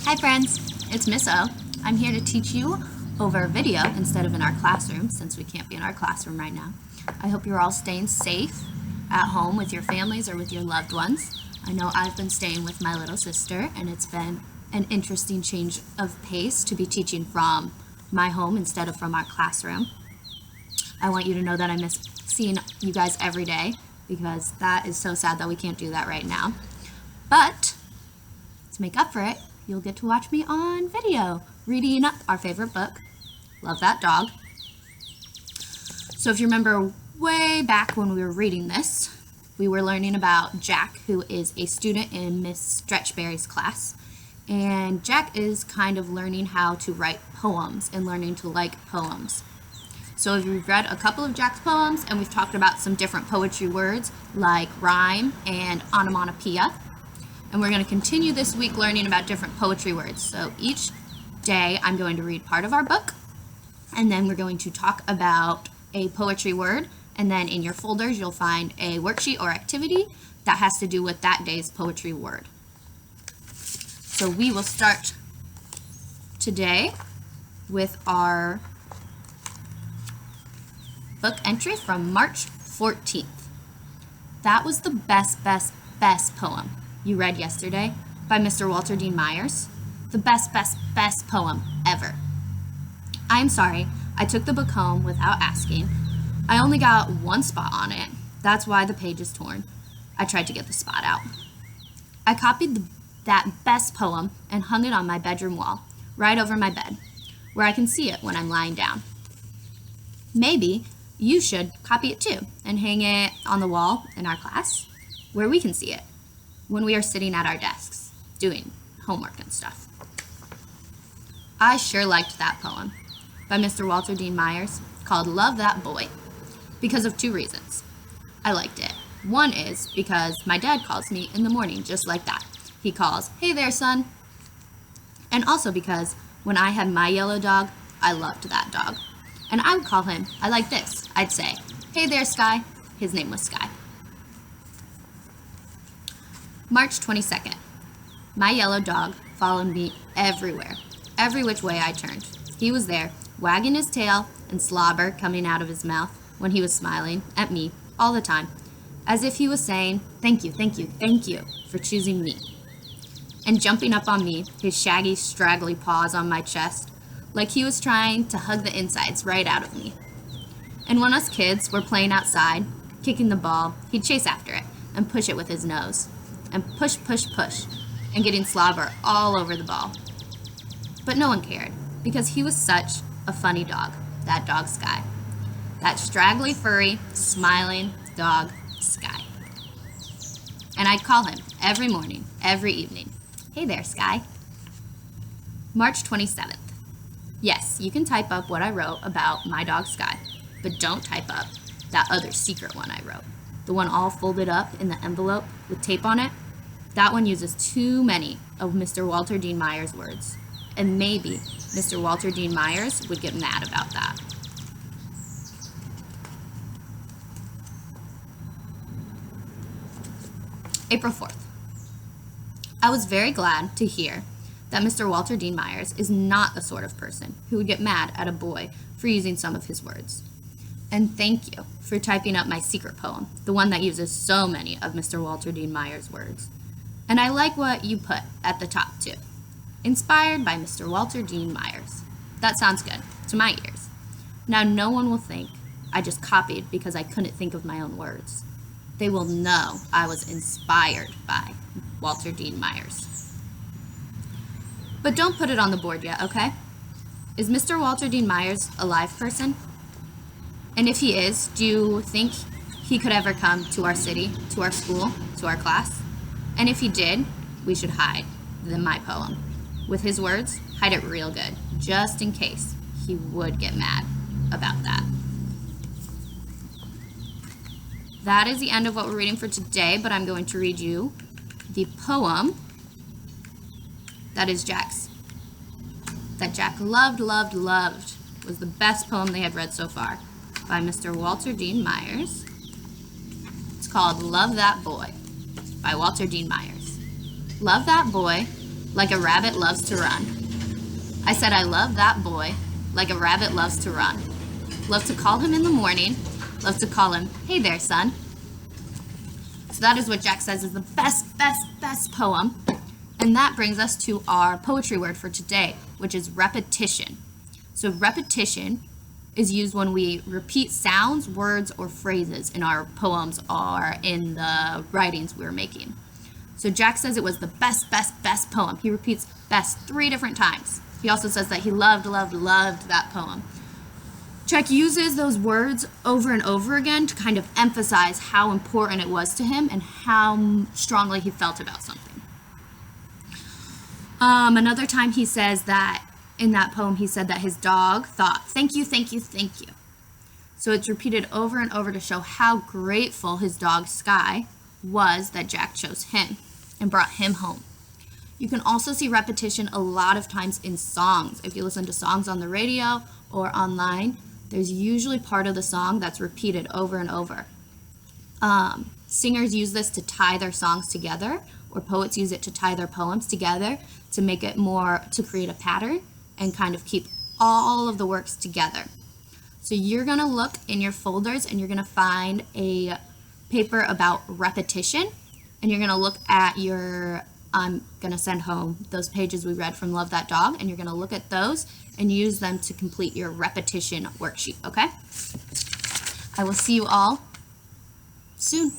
Hi friends, it's Miss O. I'm here to teach you over video instead of in our classroom since we can't be in our classroom right now. I hope you're all staying safe at home with your families or with your loved ones. I know I've been staying with my little sister and it's been an interesting change of pace to be teaching from my home instead of from our classroom. I want you to know that I miss seeing you guys every day because that is so sad that we can't do that right now. But to make up for it, you'll get to watch me on video reading our favorite book, Love That Dog. So if you remember way back when we were reading this, we were learning about Jack, who is a student in Miss Stretchberry's class. And Jack is kind of learning how to write poems and learning to like poems. So if you've read a couple of Jack's poems and we've talked about some different poetry words like rhyme and onomatopoeia. And we're going to continue this week learning about different poetry words. So each day I'm going to read part of our book, and then we're going to talk about a poetry word, and then in your folders you'll find a worksheet or activity that has to do with that day's poetry word. So we will start today with our book entry from March 14th. That was the best poem you read yesterday by Mr. Walter Dean Myers. The best poem ever. I'm sorry, I took the book home without asking. I only got one spot on it. That's why the page is torn. I tried to get the spot out. I copied that best poem and hung it on my bedroom wall, right over my bed, where I can see it when I'm lying down. Maybe you should copy it too and hang it on the wall in our class, where we can see it when we are sitting at our desks doing homework and stuff. I sure liked that poem by Mr. Walter Dean Myers called Love That Boy because of two reasons. I liked it. One is because my dad calls me in the morning just like that. He calls, "Hey there, son." And also because when I had my yellow dog, I loved that dog. And I would call him, I like this. I'd say, "Hey there, Sky." His name was Sky. March 22nd. My yellow dog followed me everywhere, every which way I turned. He was there, wagging his tail and slobber coming out of his mouth when he was smiling at me all the time, as if he was saying, "Thank you, thank you, thank you for choosing me." And jumping up on me, his shaggy, straggly paws on my chest, like he was trying to hug the insides right out of me. And when us kids were playing outside, kicking the ball, he'd chase after it and push it with his nose. And push, and getting slobber all over the ball. But no one cared, because he was such a funny dog, that dog Sky. That straggly, furry, smiling dog Sky. And I'd call him every morning, every evening. "Hey there, Sky." March 27th. Yes, you can type up what I wrote about my dog Sky, but don't type up that other secret one I wrote. The one all folded up in the envelope with tape on it. That one uses too many of Mr. Walter Dean Myers' words. And maybe Mr. Walter Dean Myers would get mad about that. April 4th. I was very glad to hear that Mr. Walter Dean Myers is not the sort of person who would get mad at a boy for using some of his words. And thank you for typing up my secret poem, the one that uses so many of Mr. Walter Dean Myers' words. And I like what you put at the top too. Inspired by Mr. Walter Dean Myers. That sounds good to my ears. Now no one will think I just copied because I couldn't think of my own words. They will know I was inspired by Walter Dean Myers. But don't put it on the board yet, okay? Is Mr. Walter Dean Myers a live person? And if he is, do you think he could ever come to our city, to our school, to our class? And if he did, we should hide my poem. With his words, hide it real good, just in case he would get mad about that. That is the end of what we're reading for today, but I'm going to read you the poem that is Jack's. That Jack loved, was the best poem they had read so far, by Mr. Walter Dean Myers. It's called Love That Boy by Walter Dean Myers. Love that boy like a rabbit loves to run. I said I love that boy, like a rabbit loves to run. Love to call him in the morning, love to call him, hey there, son. So that is what Jack says is the best poem. And that brings us to our poetry word for today, which is repetition. So repetition is used when we repeat sounds, words, or phrases in our poems or in the writings we're making. So Jack says it was the best poem. He repeats best 3 different times. He also says that he loved that poem. Jack uses those words over and over again to kind of emphasize how important it was to him and how strongly he felt about something. Another time he says that in that poem he said that his dog thought, thank you. So it's repeated over and over to show how grateful his dog Sky was that Jack chose him and brought him home. You can also see repetition a lot of times in songs. If you listen to songs on the radio or online, there's usually part of the song that's repeated over and over. Singers use this to tie their songs together, or poets use it to tie their poems together to make it more, to create a pattern and kind of keep all of the works together. So you're gonna look in your folders and you're gonna find a paper about repetition, and you're gonna look at your, I'm gonna send home those pages we read from Love That Dog, and you're gonna look at those and use them to complete your repetition worksheet, okay? I will see you all soon.